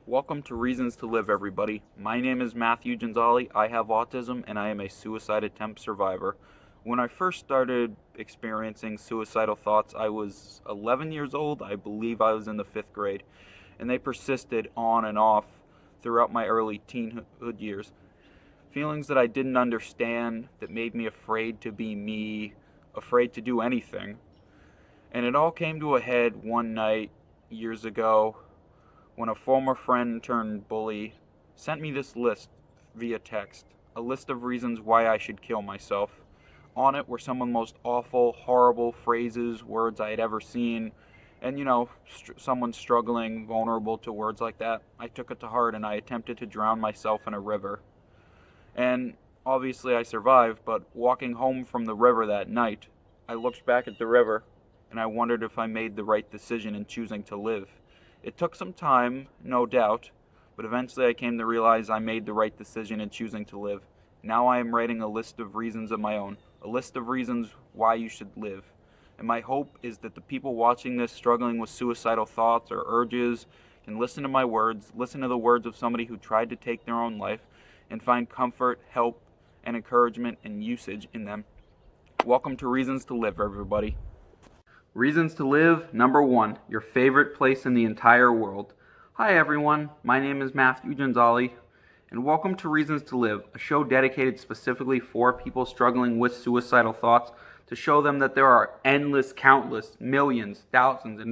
Welcome to Reasons to Live, everybody. My name is Matthew Gonzali. I have autism and I am a suicide attempt survivor. When I first started experiencing suicidal thoughts, I was 11 years old. I believe I was in the 5th grade. And they persisted on and off throughout my early teenhood years. Feelings that I didn't understand, that made me afraid to be me, afraid to do anything. And it all came to a head one night years ago when a former friend turned bully sent me this list via text, a list of reasons why I should kill myself. On it were some of the most awful, horrible phrases, words I had ever seen, and someone struggling, vulnerable to words like that. I took it to heart and I attempted to drown myself in a river. And obviously I survived, but walking home from the river that night, I looked back at the river and I wondered if I made the right decision in choosing to live. It took some time, no doubt, but eventually I came to realize I made the right decision in choosing to live. Now I am writing a list of reasons of my own, a list of reasons why you should live. And my hope is that the people watching this struggling with suicidal thoughts or urges can listen to my words, listen to the words of somebody who tried to take their own life, and find comfort, help, and encouragement and usage in them. Welcome to Reasons to Live, everybody. Reasons to live, number 1, your favorite place in the entire world. Hi everyone, my name is Matthew Gonzali, and welcome to Reasons to Live, a show dedicated specifically for people struggling with suicidal thoughts, to show them that there are endless, countless, millions, thousands,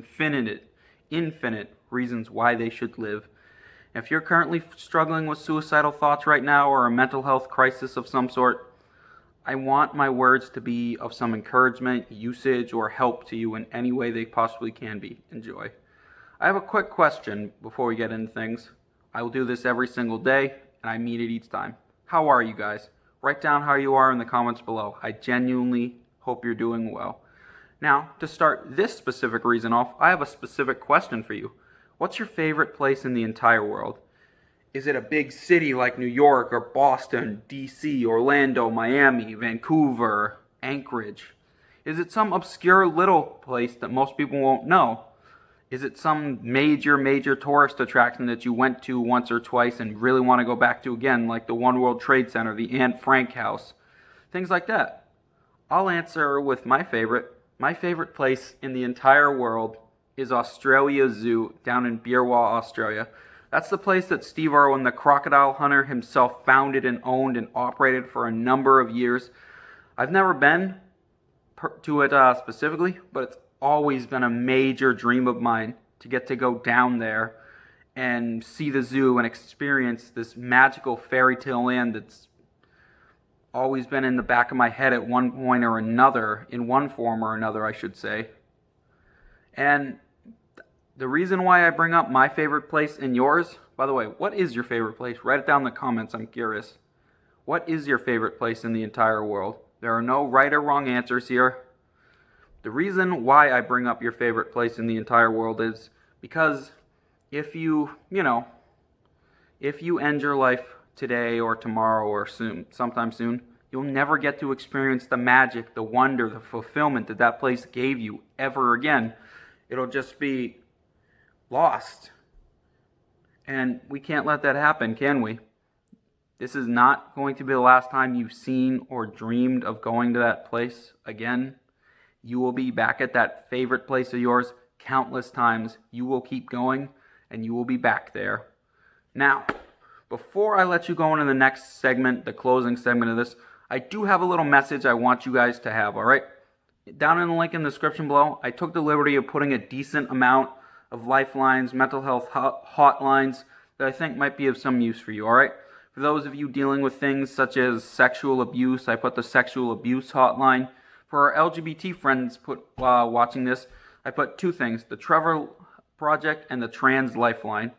infinite reasons why they should live. If you're currently struggling with suicidal thoughts right now, or a mental health crisis of some sort, I want my words to be of some encouragement, usage, or help to you in any way they possibly can be. Enjoy. I have a quick question before we get into things. I will do this every single day, and I mean it each time. How are you guys? Write down how you are in the comments below. I genuinely hope you're doing well. Now, to start this specific reason off, I have a specific question for you. What's your favorite place in the entire world? Is it a big city like New York or Boston, DC, Orlando, Miami, Vancouver, Anchorage? Is it some obscure little place that most people won't know? Is it some major tourist attraction that you went to once or twice and really want to go back to again, like the One World Trade Center, the Anne Frank House, things like that? I'll answer with my favorite. My favorite place in the entire world is Australia Zoo down in Beerwah, Australia. That's the place that Steve Irwin, the crocodile hunter himself, founded and owned and operated for a number of years. I've never been to it specifically, but it's always been a major dream of mine to get to go down there and see the zoo and experience this magical fairy tale land that's always been in the back of my head at one point or another, in one form or another, I should say. And the reason why I bring up my favorite place and yours, by the way, what is your favorite place? Write it down in the comments, I'm curious. What is your favorite place in the entire world? There are no right or wrong answers here. The reason why I bring up your favorite place in the entire world is because if you end your life today or tomorrow or sometime soon, you'll never get to experience the magic, the wonder, the fulfillment that that place gave you ever again. It'll just be lost. And we can't let that happen, can we? This is not going to be the last time you've seen or dreamed of going to that place again. You will be back at that favorite place of yours countless times. You will keep going, and you will be back there. Now, before I let you go into the next segment, the closing segment of this, I do have a little message I want you guys to have, all right? Down in the link in the description below, I took the liberty of putting a decent amount of lifelines, mental health hotlines that I think might be of some use for you, all right? For those of you dealing with things such as sexual abuse, I put the sexual abuse hotline. For our LGBT friends watching this, I put 2 things, the Trevor Project and the Trans Lifeline.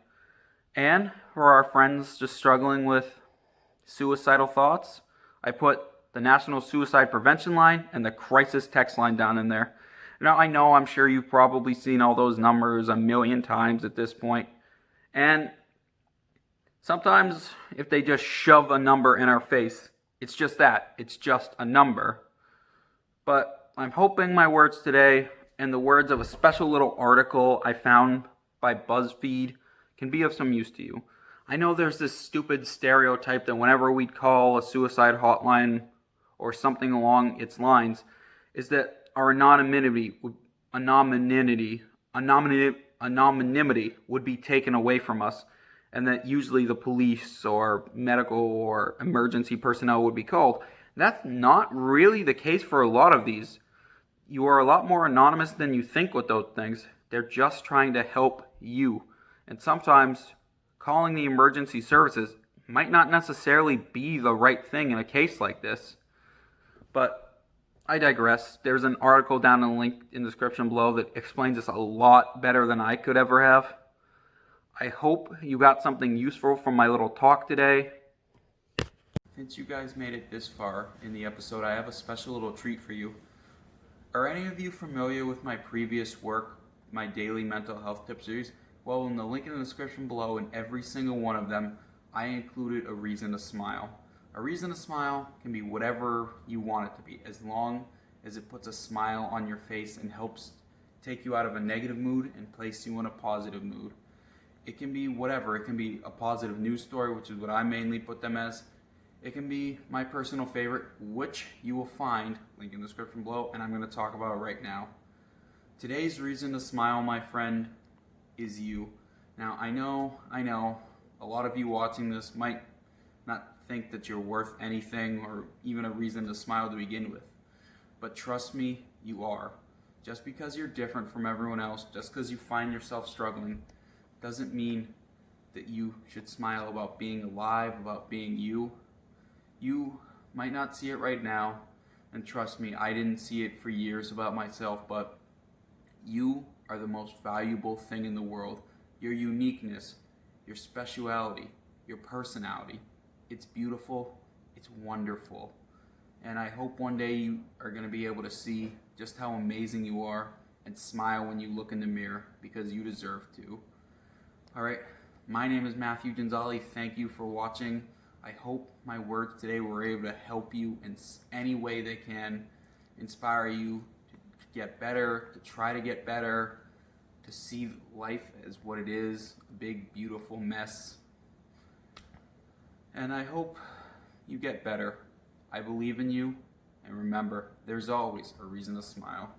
And for our friends just struggling with suicidal thoughts, I put the National Suicide Prevention Line and the Crisis Text Line down in there. Now, I know, I'm sure you've probably seen all those numbers a million times at this point. And sometimes if they just shove a number in our face, it's just that. It's just a number. But I'm hoping my words today and the words of a special little article I found by BuzzFeed can be of some use to you. I know there's this stupid stereotype that whenever we'd call a suicide hotline or something along its lines, is that our anonymity would be taken away from us, and that usually the police or medical or emergency personnel would be called. That's not really the case for a lot of these. You are a lot more anonymous than you think with those things. They're just trying to help you. And sometimes calling the emergency services might not necessarily be the right thing in a case like this. But I digress. There's an article down in the link in the description below that explains this a lot better than I could ever have. I hope you got something useful from my little talk today. Since you guys made it this far in the episode, I have a special little treat for you. Are any of you familiar with my previous work, my daily mental health tip series? Well, in the link in the description below, in every single one of them, I included a reason to smile. A reason to smile can be whatever you want it to be, as long as it puts a smile on your face and helps take you out of a negative mood and place you in a positive mood. It can be whatever. It can be a positive news story, which is what I mainly put them as. It can be my personal favorite, which you will find, link in the description below, and I'm going to talk about it right now. Today's reason to smile, my friend, is you. Now, I know, a lot of you watching this might not think that you're worth anything or even a reason to smile to begin with. But trust me, you are. Just because you're different from everyone else, just because you find yourself struggling, doesn't mean that you should smile about being alive, about being you. You might not see it right now, and trust me, I didn't see it for years about myself, but you are the most valuable thing in the world. Your uniqueness, your speciality, your personality. It's beautiful, it's wonderful. And I hope one day you are going to be able to see just how amazing you are and smile when you look in the mirror, because you deserve to. Alright, my name is Matthew Gonzalez. Thank you for watching. I hope my words today were able to help you in any way they can, inspire you to get better, to try to get better, to see life as what it is, a big, beautiful mess. And I hope you get better. I believe in you, and remember, there's always a reason to smile.